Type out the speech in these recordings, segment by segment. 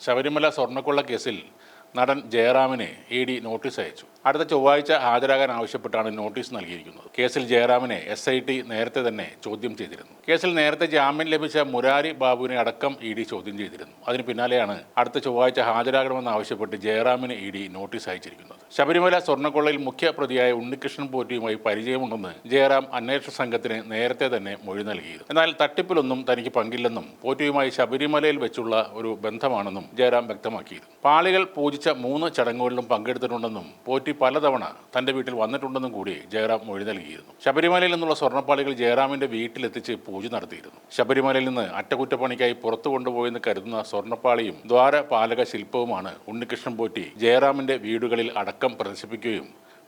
ശബരിമല സ്വർണ്ണക്കൊള്ള കേസിൽ നടൻ ജയറാമിനെ ഇ.ഡി. നോട്ടീസ് അയച്ചു. അടുത്ത ചൊവ്വാഴ്ച ഹാജരാകാൻ ആവശ്യപ്പെട്ടാണ് നോട്ടീസ് നൽകിയിരിക്കുന്നത്. കേസിൽ ജയറാമിനെ SIT നേരത്തെ തന്നെ ചോദ്യം ചെയ്തിരുന്നു. കേസിൽ നേരത്തെ ജാമ്യം ലഭിച്ച മുരാരി ബാബുവിനെ അടക്കം ഇ.ഡി. ചോദ്യം ചെയ്തിരുന്നു. അതിന് പിന്നാലെയാണ് അടുത്ത ചൊവ്വാഴ്ച ഹാജരാകണമെന്ന് ആവശ്യപ്പെട്ട് ജയറാമിന് ഇ.ഡി. നോട്ടീസ് അയച്ചിരിക്കുന്നത്. ശബരിമല സ്വർണ്ണക്കൊള്ളയിൽ മുഖ്യ പ്രതിയായ ഉണ്ണികൃഷ്ണൻ പോറ്റിയുമായി പരിചയമുണ്ടെന്ന് ജയറാം അന്വേഷണ സംഘത്തിന് നേരത്തെ തന്നെ മൊഴി നൽകിയിരുന്നു. എന്നാൽ തട്ടിപ്പിലൊന്നും തനിക്ക് പങ്കില്ലെന്നും പോറ്റിയുമായി ശബരിമലയിൽ വെച്ചുള്ള ഒരു ബന്ധമാണെന്നും ജയറാം വ്യക്തമാക്കിയിരുന്നു. പാളികൾ പൂജിച്ച 3 ചടങ്ങുകളിലും പങ്കെടുത്തിട്ടുണ്ടെന്നും പോറ്റി പലതവണ തന്റെ വീട്ടിൽ വന്നിട്ടുണ്ടെന്നും കൂടി ജയറാം മൊഴി നൽകിയിരുന്നു. ശബരിമലയിൽ നിന്നുള്ള സ്വർണ്ണപ്പാളികൾ ജയറാമിന്റെ വീട്ടിലെത്തിച്ച് പൂജ നടത്തിയിരുന്നു. ശബരിമലയിൽ നിന്ന് അറ്റകുറ്റപ്പണിക്കായി പുറത്തു കൊണ്ടുപോയെന്ന് കരുതുന്ന സ്വർണ്ണപ്പാളിയും ദ്വാരപാലക ശില്പവുമാണ് ഉണ്ണികൃഷ്ണൻ പോറ്റി ജയറാമിന്റെ വീടുകളിൽ അടക്കം പ്രദർശിപ്പിക്കുകയും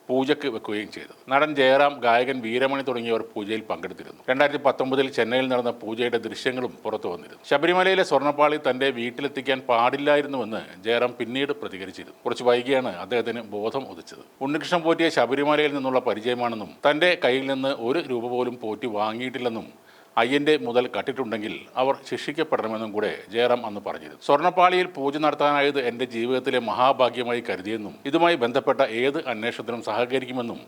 പൂജയ്ക്ക് വെക്കുകയും ചെയ്തു. നടൻ ജയറാം, ഗായകൻ വീരമണി തുടങ്ങിയവർ പൂജയിൽ പങ്കെടുത്തിരുന്നു. 2019 ചെന്നൈയിൽ നടന്ന പൂജയുടെ ദൃശ്യങ്ങളും പുറത്തു വന്നിരുന്നു. ശബരിമലയിലെ സ്വർണ്ണപ്പാളി തന്റെ വീട്ടിലെത്തിക്കാൻ പാടില്ലായിരുന്നുവെന്ന് ജയറാം പിന്നീട് പ്രതികരിച്ചിരുന്നു. കുറച്ച് വൈകിയാണ് അദ്ദേഹത്തിന് ബോധം ഉദിച്ചത്. ഉണ്ണികൃഷ്ണൻ പോറ്റിയെ ശബരിമലയിൽ നിന്നുള്ള പരിചയമാണെന്നും തന്റെ കയ്യിൽ നിന്ന് 1 രൂപ പോലും പോറ്റി വാങ്ങിയിട്ടില്ലെന്നും അയ്യന്റെ മുതൽ കട്ടിട്ടുണ്ടെങ്കിൽ അവർ ശിക്ഷിക്കപ്പെടണമെന്നും കൂടെ ജയറാം അന്ന് പറഞ്ഞിരുന്നു. സ്വർണ്ണപ്പാളിയിൽ പൂജ നടത്താനായത് എൻ്റെ ജീവിതത്തിലെ മഹാഭാഗ്യമായി കരുതിയെന്നും ഇതുമായി ബന്ധപ്പെട്ട ഏത് അന്വേഷണത്തിനും സഹകരിക്കുമെന്നും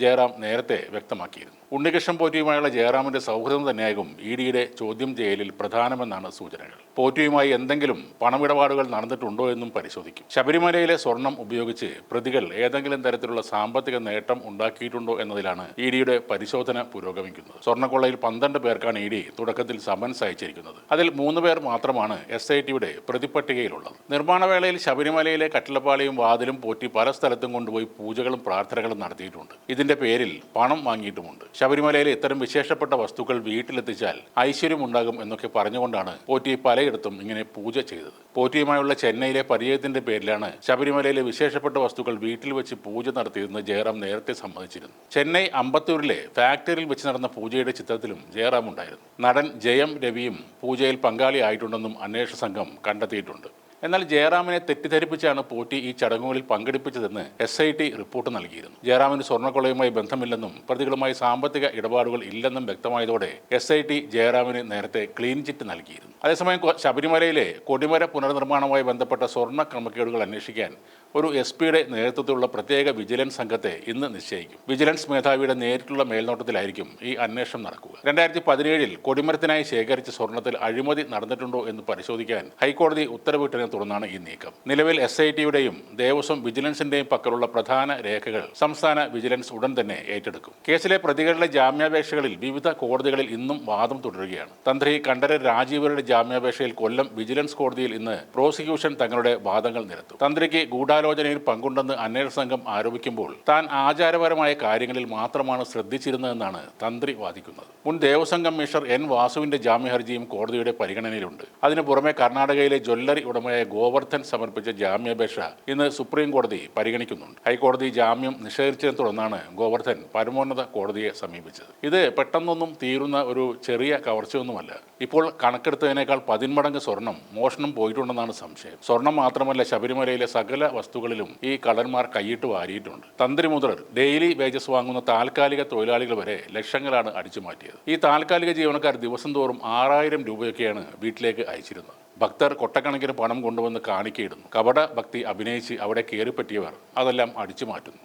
ജയറാം നേരത്തെ വ്യക്തമാക്കിയിരുന്നു. ഉണ്ണികൃഷ്ണൻ പോറ്റിയുമായുള്ള ജയറാമിന്റെ സൗഹൃദം തന്നെയാകും ഇ.ഡിയുടെ ചോദ്യം ചെയ്യലിൽ പ്രധാനമെന്നാണ് സൂചനകൾ. പോറ്റിയുമായി എന്തെങ്കിലും പണമിടപാടുകൾ നടന്നിട്ടുണ്ടോ എന്നും പരിശോധിക്കും. ശബരിമലയിലെ സ്വർണം ഉപയോഗിച്ച് പ്രതികൾ ഏതെങ്കിലും തരത്തിലുള്ള സാമ്പത്തിക നേട്ടം ഉണ്ടാക്കിയിട്ടുണ്ടോ എന്നതിലാണ് ഇ.ഡിയുടെ പരിശോധന പുരോഗമിക്കുന്നത്. സ്വർണ്ണക്കൊള്ളയിൽ 12 പേർക്കാണ് ഇ.ഡി തുടക്കത്തിൽ സമൻസ് അയച്ചിരിക്കുന്നത്. അതിൽ 3 പേർ മാത്രമാണ് SITയുടെ പ്രതിപട്ടികയിലുള്ളത്. നിർമ്മാണവേളയിൽ ശബരിമലയിലെ കട്ടിളപ്പാളിയും വാതിലും പോറ്റി പല സ്ഥലത്തും കൊണ്ടുപോയി പൂജകളും പ്രാർത്ഥനകളും നടത്തിയിട്ടുണ്ട്. ഇതിന്റെ പേരിൽ പണം വാങ്ങിയിട്ടുമുണ്ട്. ശബരിമലയിലെ ഇത്തരം വിശേഷപ്പെട്ട വസ്തുക്കൾ വീട്ടിലെത്തിച്ചാൽ ഐശ്വര്യമുണ്ടാകും എന്നൊക്കെ പറഞ്ഞുകൊണ്ടാണ് പോറ്റി പലയിടത്തും ഇങ്ങനെ പൂജ ചെയ്തത്. പോറ്റിയുമായുള്ള ചെന്നൈയിലെ പരിചയത്തിന്റെ പേരിലാണ് ശബരിമലയിലെ വിശേഷപ്പെട്ട വസ്തുക്കൾ വീട്ടിൽ വെച്ച് പൂജ നടത്തിയതെന്ന് ജയറാം നേരത്തെ സമ്മതിച്ചിരുന്നു. ചെന്നൈ അമ്പത്തൂരിലെ ഫാക്ടറിയിൽ വെച്ച് നടന്ന പൂജയുടെ ചിത്രത്തിലും ജയറാം ഉണ്ടായിരുന്നു. നടൻ ജയം രവിയും പൂജയിൽ പങ്കാളിയായിട്ടുണ്ടെന്നും അന്വേഷണ സംഘം കണ്ടെത്തിയിട്ടുണ്ട്. എന്നാൽ ജയറാമിനെ തെറ്റിദ്ധരിപ്പിച്ചാണ് പോറ്റി ഈ ചടങ്ങുകളിൽ പങ്കെടുപ്പിച്ചതെന്ന് SIT റിപ്പോർട്ട് നൽകിയിരുന്നു. ജയറാമിന് സ്വർണ്ണക്കൊള്ളയുമായി ബന്ധമില്ലെന്നും പ്രതികളുമായി സാമ്പത്തിക ഇടപാടുകൾ ഇല്ലെന്നും വ്യക്തമായതോടെ SIT ജയറാമിന് നേരത്തെ ക്ലീൻ ചിറ്റ് നൽകിയിരുന്നു. അതേസമയം ശബരിമലയിലെ കൊടിമര പുനർനിർമ്മാണവുമായി ബന്ധപ്പെട്ട സ്വർണ്ണ ക്രമക്കേടുകൾ അന്വേഷിക്കാൻ ഒരു SP-യുടെ നേതൃത്വത്തിലുള്ള പ്രത്യേക വിജിലൻസ് സംഘത്തെ ഇന്ന് നിശ്ചയിക്കും. വിജിലൻസ് മേധാവിയുടെ നേരിട്ടുള്ള മേൽനോട്ടത്തിലായിരിക്കും ഈ അന്വേഷണം നടക്കുക. 2017 കൊടിമരത്തിനായി ശേഖരിച്ച സ്വർണ്ണത്തിൽ അഴിമതി നടന്നിട്ടുണ്ടോ എന്ന് പരിശോധിക്കാൻ ഹൈക്കോടതി ഉത്തരവിട്ടതിനെ തുടർന്നാണ് ഈ നീക്കം. നിലവിൽ SITയുടെയും ദേവസ്വം വിജിലൻസിന്റെയും പക്കലുള്ള പ്രധാന രേഖകൾ സംസ്ഥാന വിജിലൻസ് ഉടൻ തന്നെ ഏറ്റെടുക്കും. കേസിലെ പ്രതികളുടെ ജാമ്യാപേക്ഷകളിൽ വിവിധ കോടതികളിൽ ഇന്നും വാദം തുടരുകയാണ്. തന്ത്രി കണ്ഠരര് രാജീവരുടെ ജാമ്യാപേക്ഷയിൽ കൊല്ലം വിജിലൻസ് കോടതിയിൽ ഇന്ന് പ്രോസിക്യൂഷൻ തങ്ങളുടെ വാദങ്ങൾ നിരത്തും. തന്ത്രിക്ക് ഗൂഢാലോചനയിൽ പങ്കുണ്ടെന്ന് അന്വേഷണ സംഘം ആരോപിക്കുമ്പോൾ താൻ ആചാരപരമായ കാര്യങ്ങളിൽ മാത്രമാണ് ശ്രദ്ധിച്ചിരുന്നതെന്നാണ് തന്ത്രി വാദിക്കുന്നത്. മുൻ ദേവസ്വം കമ്മീഷണർ N. വാസുവിന്റെ ജാമ്യഹർജിയും കോടതിയുടെ പരിഗണനയിലുണ്ട്. അതിനു പുറമെ കർണാടകയിലെ ജ്വല്ലറി ഉടമയായ ഗോവർദ്ധൻ സമർപ്പിച്ച ജാമ്യാപേക്ഷ ഇന്ന് സുപ്രീം കോടതി പരിഗണിക്കുന്നുണ്ട്. ഹൈക്കോടതി ജാമ്യം നിഷേധിച്ചതിനെ തുടർന്നാണ് ഗോവർദ്ധൻ പരമോന്നത കോടതിയെ സമീപിച്ചത്. ഇത് പെട്ടെന്നൊന്നും തീരുന്ന ഒരു ചെറിയ കവർച്ചയൊന്നുമല്ല. ഇപ്പോൾ കണക്കെടുത്തതിനേക്കാൾ 10 മടങ്ങ് സ്വർണം മോഷണം പോയിട്ടുണ്ടെന്നാണ് സംശയം. സ്വർണം മാത്രമല്ല, ശബരിമലയിലെ സകല വസ്തുക്കളിലും ഈ കള്ളന്മാർ കൈയിട്ട് വാരിയിട്ടുണ്ട്. തന്ത്രി മുതൽ ഡെയിലി വേജസ് വാങ്ങുന്ന താൽക്കാലിക തൊഴിലാളികൾ വരെ ലക്ഷങ്ങളാണ് അടിച്ചു മാറ്റിയത്. ഈ താൽക്കാലിക ജീവനക്കാർ ദിവസം തോറും 6000 രൂപയൊക്കെയാണ് വീട്ടിലേക്ക് അയച്ചിരുന്നത്. ഭക്തർ കൊട്ടക്കണക്കിന് പണം കൊണ്ടുവന്ന് കാണിക്കയിടുന്നു. കപട ഭക്തി അഭിനയിച്ച് അവിടെ കയറിപ്പറ്റിയവർ അതെല്ലാം അടിച്ചു മാറ്റുന്നു.